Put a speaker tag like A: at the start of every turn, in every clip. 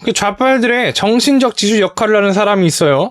A: 그 좌빨들의 정신적 지주 역할을 하는 사람이 있어요.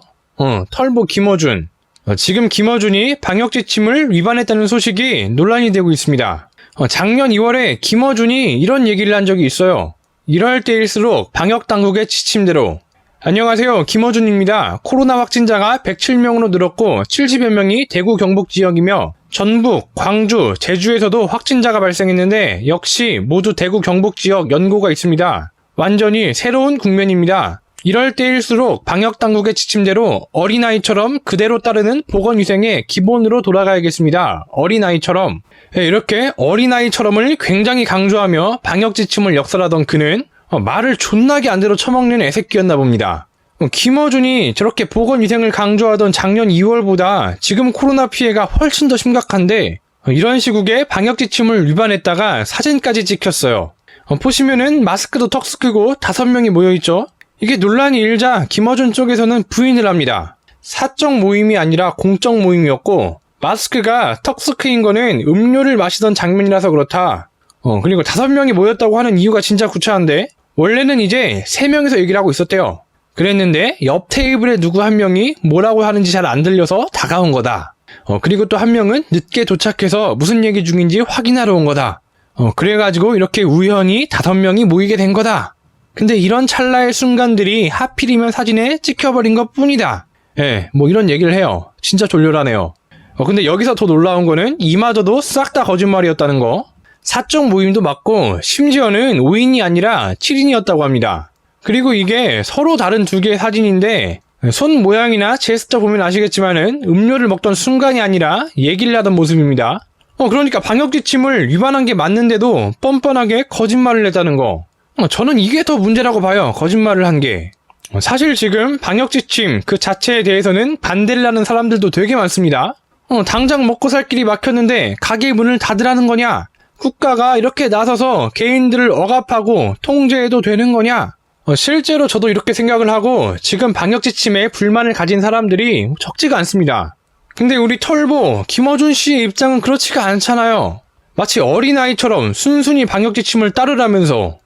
A: 털보 김어준. 지금 김어준이 방역 지침을 위반했다는 소식이 논란이 되고 있습니다. 작년 2월에 김어준이 이런 얘기를 한 적이 있어요. 이럴 때일수록 방역 당국의 지침대로. 안녕하세요, 김어준입니다. 코로나 확진자가 107명으로 늘었고 70여 명이 대구 경북 지역이며 전북, 광주, 제주에서도 확진자가 발생했는데 역시 모두 대구 경북 지역 연고가 있습니다. 완전히 새로운 국면입니다. 이럴 때일수록 방역당국의 지침대로 어린아이처럼 그대로 따르는 보건위생의 기본으로 돌아가야겠습니다. 어린아이처럼. 이렇게 어린아이처럼을 굉장히 강조하며 방역지침을 역설하던 그는 말을 존나게 안대로 처먹는 애새끼였나 봅니다. 김어준이 저렇게 보건위생을 강조하던 작년 2월보다 지금 코로나 피해가 훨씬 더 심각한데 이런 시국에 방역지침을 위반했다가 사진까지 찍혔어요. 보시면은 마스크도 턱스 크고 5명이 모여있죠. 이게 논란이 일자 김어준 쪽에서는 부인을 합니다. 사적 모임이 아니라 공적 모임이었고 마스크가 턱스 크인 거는 음료를 마시던 장면이라서 그렇다. 그리고 5명이 모였다고 하는 이유가 진짜 구차한데 원래는 이제 3명이서 얘기를 하고 있었대요. 그랬는데 옆 테이블에 누구 한 명이 뭐라고 하는지 잘 안 들려서 다가온 거다. 그리고 또 한 명은 늦게 도착해서 무슨 얘기 중인지 확인하러 온 거다. 그래가지고 이렇게 우연히 5명이 모이게 된 거다. 근데 이런 찰나의 순간들이 하필이면 사진에 찍혀버린 것 뿐이다. 뭐 이런 얘기를 해요. 진짜 졸렬하네요. 근데 여기서 더 놀라운 거는 이마저도 싹 다 거짓말이었다는 거. 사적 모임도 맞고 심지어는 5인이 아니라 7인이었다고 합니다. 그리고 이게 서로 다른 2개의 사진인데 손 모양이나 제스처 보면 아시겠지만은 음료를 먹던 순간이 아니라 얘기를 하던 모습입니다. 그러니까 방역지침을 위반한 게 맞는데도 뻔뻔하게 거짓말을 했다는 거. 저는 이게 더 문제라고 봐요. 거짓말을 한 게. 사실 지금 방역지침 그 자체에 대해서는 반대를 하는 사람들도 되게 많습니다. 당장 먹고 살 길이 막혔는데 가게 문을 닫으라는 거냐? 국가가 이렇게 나서서 개인들을 억압하고 통제해도 되는 거냐? 실제로 저도 이렇게 생각을 하고 지금 방역지침에 불만을 가진 사람들이 적지가 않습니다. 근데 우리 털보 김어준 씨의 입장은 그렇지가 않잖아요. 마치 어린아이처럼 순순히 방역지침을 따르라면서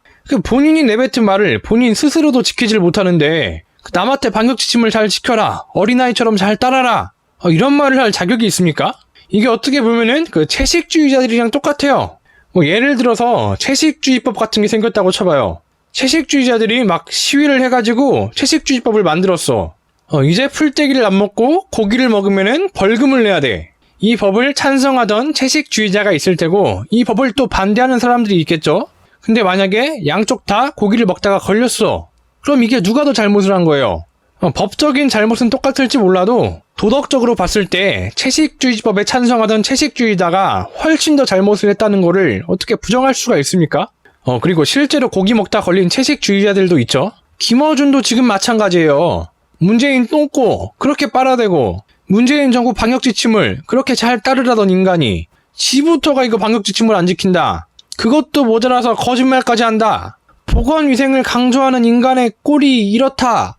A: 본인이 내뱉은 말을 본인 스스로도 지키질 못하는데 남한테 방역지침을 잘 지켜라, 어린아이처럼 잘 따라라, 이런 말을 할 자격이 있습니까? 이게 어떻게 보면은 그 채식주의자들이랑 똑같아요. 예를 들어서 채식주의법 같은 게 생겼다고 쳐봐요. 채식주의자들이 막 시위를 해가지고 채식주의법을 만들었어. 이제 풀떼기를 안 먹고 고기를 먹으면은 벌금을 내야 돼. 이 법을 찬성하던 채식주의자가 있을 테고 이 법을 또 반대하는 사람들이 있겠죠. 근데 만약에 양쪽 다 고기를 먹다가 걸렸어. 그럼 이게 누가 더 잘못을 한 거예요? 법적인 잘못은 똑같을지 몰라도 도덕적으로 봤을 때 채식주의법에 찬성하던 채식주의자가 훨씬 더 잘못을 했다는 거를 어떻게 부정할 수가 있습니까? 그리고 실제로 고기 먹다 걸린 채식주의자들도 있죠. 김어준도 지금 마찬가지예요. 문재인 똥꼬 그렇게 빨아대고 문재인 정부 방역지침을 그렇게 잘 따르라던 인간이 지부터가 이거 방역지침을 안 지킨다. 그것도 모자라서 거짓말까지 한다. 보건위생을 강조하는 인간의 꼴이 이렇다.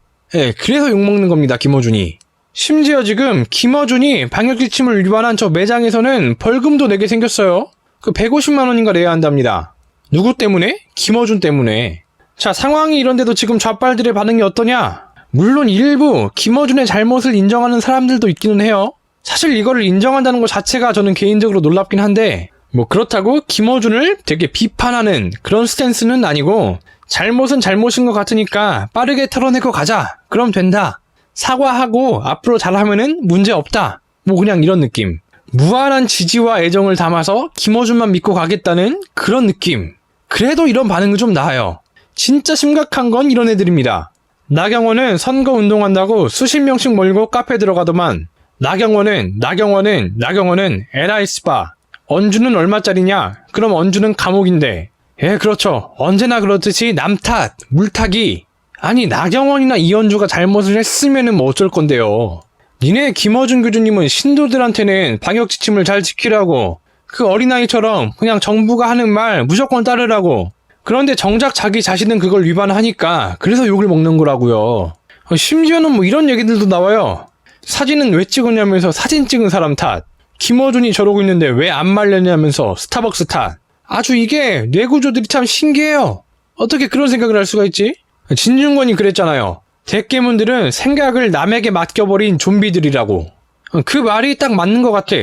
A: 그래서 욕먹는 겁니다, 김어준이. 심지어 지금 김어준이 방역지침을 위반한 저 매장에서는 벌금도 내게 생겼어요. 150만 원인가 내야 한답니다. 누구 때문에? 김어준 때문에. 자, 상황이 이런데도 지금 좌빨들의 반응이 어떠냐? 물론 일부 김어준의 잘못을 인정하는 사람들도 있기는 해요. 사실 이거를 인정한다는 것 자체가 저는 개인적으로 놀랍긴 한데 그렇다고 김어준을 되게 비판하는 그런 스탠스는 아니고 잘못은 잘못인 것 같으니까 빠르게 털어내고 가자. 그럼 된다. 사과하고 앞으로 잘하면은 문제 없다. 그냥 이런 느낌. 무한한 지지와 애정을 담아서 김어준만 믿고 가겠다는 그런 느낌. 그래도 이런 반응은 좀 나아요. 진짜 심각한 건 이런 애들입니다. 나경원은 선거 운동한다고 수십 명씩 몰고 카페 들어가더만 나경원은 에라이 스파. 언주는 얼마짜리냐? 그럼 언주는 감옥인데. 그렇죠. 언제나 그렇듯이 남 탓, 물타기. 아니 나경원이나 이현주가 잘못을 했으면은 어쩔 건데요. 니네 김어준 교주님은 신도들한테는 방역지침을 잘 지키라고 그 어린아이처럼 그냥 정부가 하는 말 무조건 따르라고. 그런데 정작 자기 자신은 그걸 위반하니까 그래서 욕을 먹는 거라고요. 심지어는 이런 얘기들도 나와요. 사진은 왜 찍었냐면서 사진 찍은 사람 탓. 김어준이 저러고 있는데 왜 안 말렸냐면서 스타벅스 탓. 아주 이게 뇌구조들이 참 신기해요. 어떻게 그런 생각을 할 수가 있지? 진중권이 그랬잖아요. 대깨문들은 생각을 남에게 맡겨버린 좀비들이라고. 그 말이 딱 맞는 것 같아.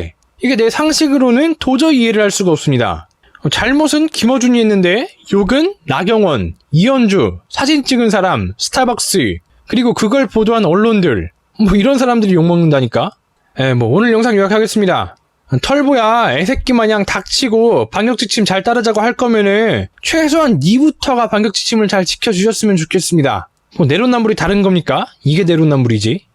A: 이게 내 상식으로는 도저히 이해를 할 수가 없습니다. 잘못은 김어준이 했는데 욕은 나경원, 이현주, 사진 찍은 사람, 스타벅스, 그리고 그걸 보도한 언론들, 뭐 이런 사람들이 욕먹는다니까? 오늘 영상 요약하겠습니다. 털보야, 애새끼 마냥 닥치고 방역지침 잘 따르자고 할 거면은 최소한 니부터가 방역지침을 잘 지켜주셨으면 좋겠습니다. 내로남불이 다른 겁니까? 이게 내로남불이지.